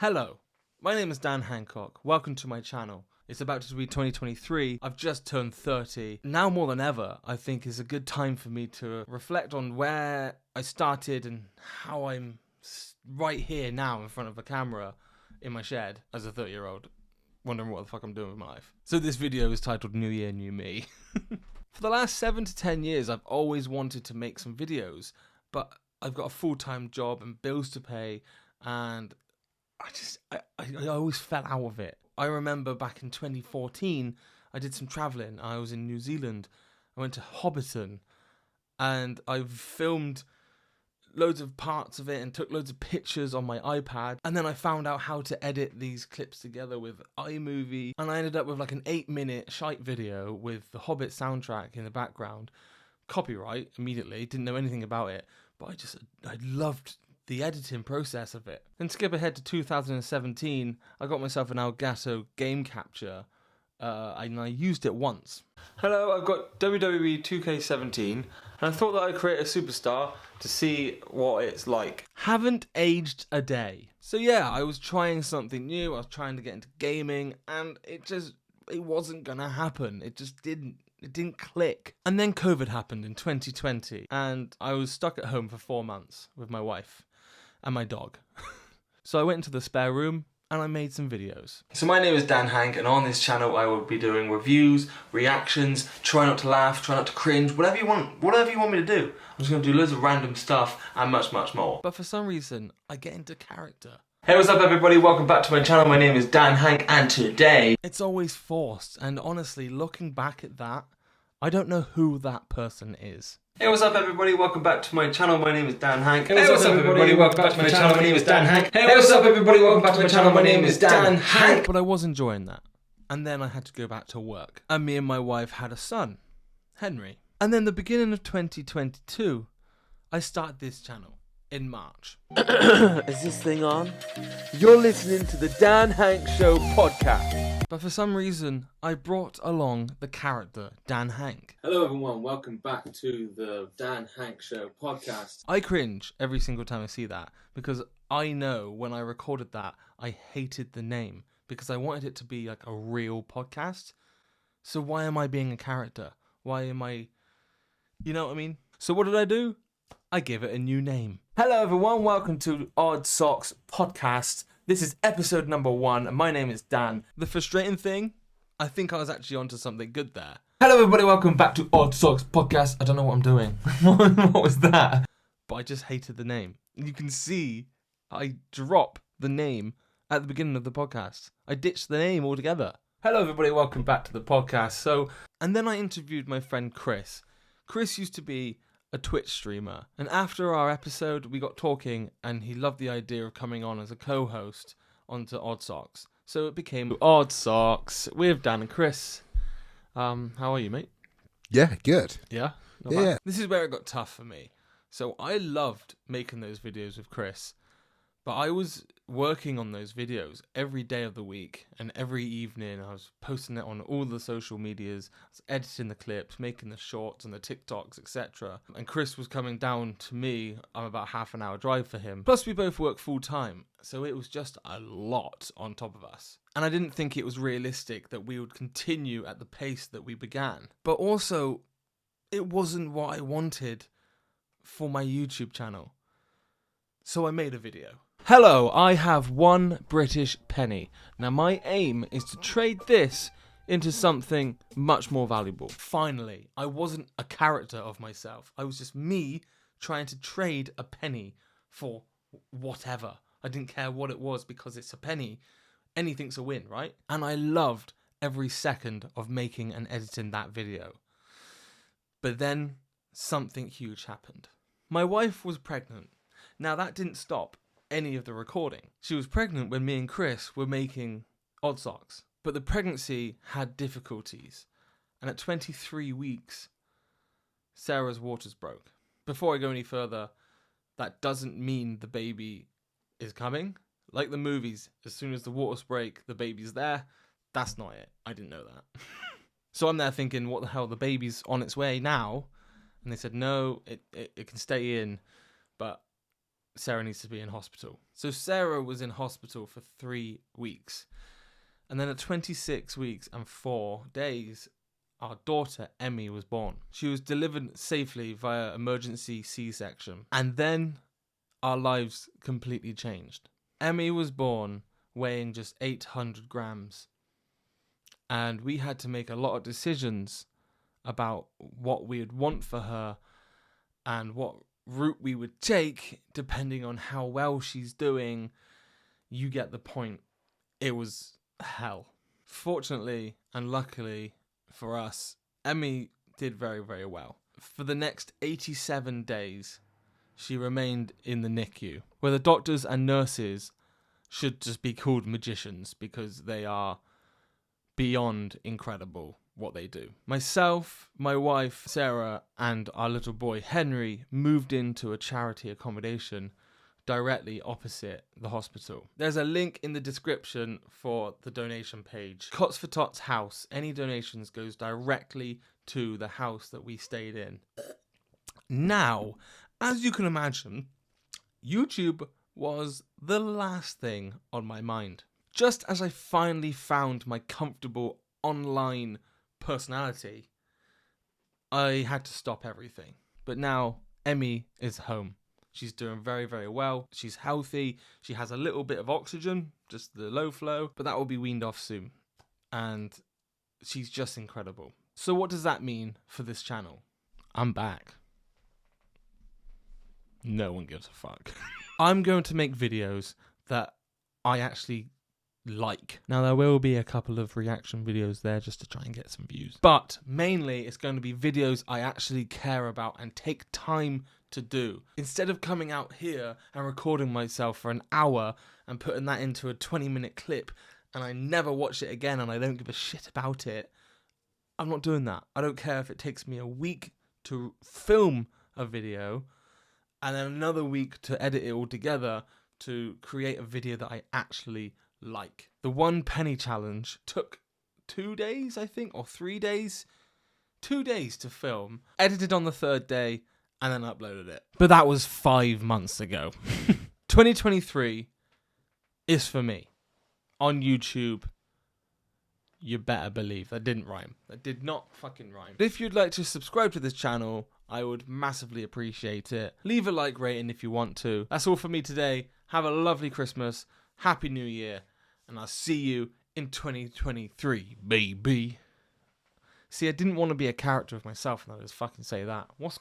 Hello, my name is Dan Hancock. Welcome to my channel. It's about to be 2023. I've just turned 30. Now more than ever, I think is a good time for me to reflect on where I started and how I'm right here now in front of a camera in my shed as a 30-year-old, wondering what the fuck I'm doing with my life. So this video is titled New Year, New Me. For the last 7 to 10 years, I've always wanted to make some videos, but I've got a full-time job and bills to pay, and I always fell out of it. I remember back in 2014, I did some travelling. I was in New Zealand. I went to Hobbiton, and I filmed loads of parts of it and took loads of pictures on my iPad. And then I found out how to edit these clips together with iMovie, and I ended up with like an 8-minute shite video with the Hobbit soundtrack in the background. Copyright immediately, didn't know anything about it, but I loved the editing process of it. Then skip ahead to 2017, I got myself an Elgato game capture, and I used it once. Hello, I've got WWE 2K17, and I thought that I'd create a superstar to see what it's like. Haven't aged a day. So yeah, I was trying something new, I was trying to get into gaming, and it wasn't gonna happen. It didn't click. And then COVID happened in 2020, and I was stuck at home for 4 months with my wife and my dog. So I went into the spare room and I made some videos. So my name is Dan Hank, and on this channel I will be doing reviews, reactions, try not to laugh, try not to cringe, whatever you want me to do. I'm just gonna do loads of random stuff and much, much more. But for some reason, I get into character. Hey, what's up everybody? Welcome back to my channel. My name is Dan Hank, and today it's always forced, and honestly, looking back at that, I don't know who that person is. Hey, what's up everybody? Welcome back to my channel. My name is Dan Hank. Hey, what's up everybody? Welcome back to my channel. My name is Dan Hank. Hey, what's up everybody? Welcome back to my channel. My name is Dan Hank. But I was enjoying that. And then I had to go back to work. And me and my wife had a son, Henry. And then the beginning of 2022, I started this channel in March. Is this thing on? You're listening to the Dan Hank Show podcast. But for some reason, I brought along the character Dan Hank. Hello everyone, welcome back to the Dan Hank Show podcast. I cringe every single time I see that, because I know when I recorded that, I hated the name, because I wanted it to be like a real podcast. So why am I being a character? Why am I... You know what I mean? So what did I do? I gave it a new name. Hello everyone, welcome to Odd Socks Podcast. This is episode number 1, and my name is Dan. The frustrating thing, I think I was actually onto something good there. Hello everybody, welcome back to Odd Socks Podcast. I don't know what I'm doing. What was that? But I just hated the name. You can see I drop the name at the beginning of the podcast. I ditched the name altogether. Hello everybody, welcome back to the podcast. And then I interviewed my friend Chris. Chris used to be a Twitch streamer, and after our episode we got talking, and he loved the idea of coming on as a co-host onto Odd Socks, so it became Odd Socks with Dan and Chris. How are you, mate? Yeah, good. Yeah? Not Yeah. bad? This is where it got tough for me. So I loved making those videos with Chris, but I was working on those videos every day of the week, and every evening I was posting it on all the social medias. I was editing the clips, making the shorts and the TikToks, etc. And Chris was coming down to me. I'm about half an hour drive for him. Plus we both work full time, so it was just a lot on top of us. And I didn't think it was realistic that we would continue at the pace that we began. But also, it wasn't what I wanted for my YouTube channel. So I made a video. Hello, I have 1 British penny. Now my aim is to trade this into something much more valuable. Finally, I wasn't a character of myself. I was just me trying to trade a penny for whatever. I didn't care what it was, because it's a penny. Anything's a win, right? And I loved every second of making and editing that video. But then something huge happened. My wife was pregnant. Now that didn't stop any of the recording. She was pregnant when me and Chris were making Odd Socks, but the pregnancy had difficulties, and at 23 weeks Sarah's waters broke. Before I go any further, that doesn't mean the baby is coming. Like the movies, as soon as the waters break, the baby's there. That's not it. I didn't know that. So I'm there thinking, what the hell, the baby's on its way now? And they said, no, it can stay in, but Sarah needs to be in hospital. So Sarah was in hospital for 3 weeks. And then at 26 weeks and 4 days, our daughter, Emmy, was born. She was delivered safely via emergency C-section. And then our lives completely changed. Emmy was born weighing just 800 grams. And we had to make a lot of decisions about what we would want for her and what route we would take depending on how well she's doing. You get the point. It was hell. Fortunately and luckily for us, Emmy did very, very well. For the next 87 days, she remained in the NICU, where the doctors and nurses should just be called magicians because they are beyond incredible what they do. Myself, my wife, Sarah, and our little boy, Henry, moved into a charity accommodation directly opposite the hospital. There's a link in the description for the donation page. Cots for Tots house. Any donations goes directly to the house that we stayed in. Now, as you can imagine, YouTube was the last thing on my mind. Just as I finally found my comfortable online personality, I had to stop everything. But now, Emmy is home. She's doing very, very well. She's healthy. She has a little bit of oxygen, just the low flow, but that will be weaned off soon. And she's just incredible. So what does that mean for this channel? I'm back. No one gives a fuck. I'm going to make videos that I actually like. Now, there will be a couple of reaction videos there just to try and get some views. But mainly, it's going to be videos I actually care about and take time to do. Instead of coming out here and recording myself for an hour and putting that into a 20-minute clip and I never watch it again and I don't give a shit about it, I'm not doing that. I don't care if it takes me a week to film a video and then another week to edit it all together to create a video that I actually like. The 1 penny challenge took 2 days, I think, or 3 days. 2 days to film. Edited on the 3rd day and then uploaded it. But that was 5 months ago. 2023 is for me. On YouTube, you better believe. That didn't rhyme. That did not fucking rhyme. If you'd like to subscribe to this channel, I would massively appreciate it. Leave a like rating if you want to. That's all for me today. Have a lovely Christmas. Happy New Year. And I'll see you in 2023, baby. See, I didn't want to be a character of myself and I just fucking say that. What's...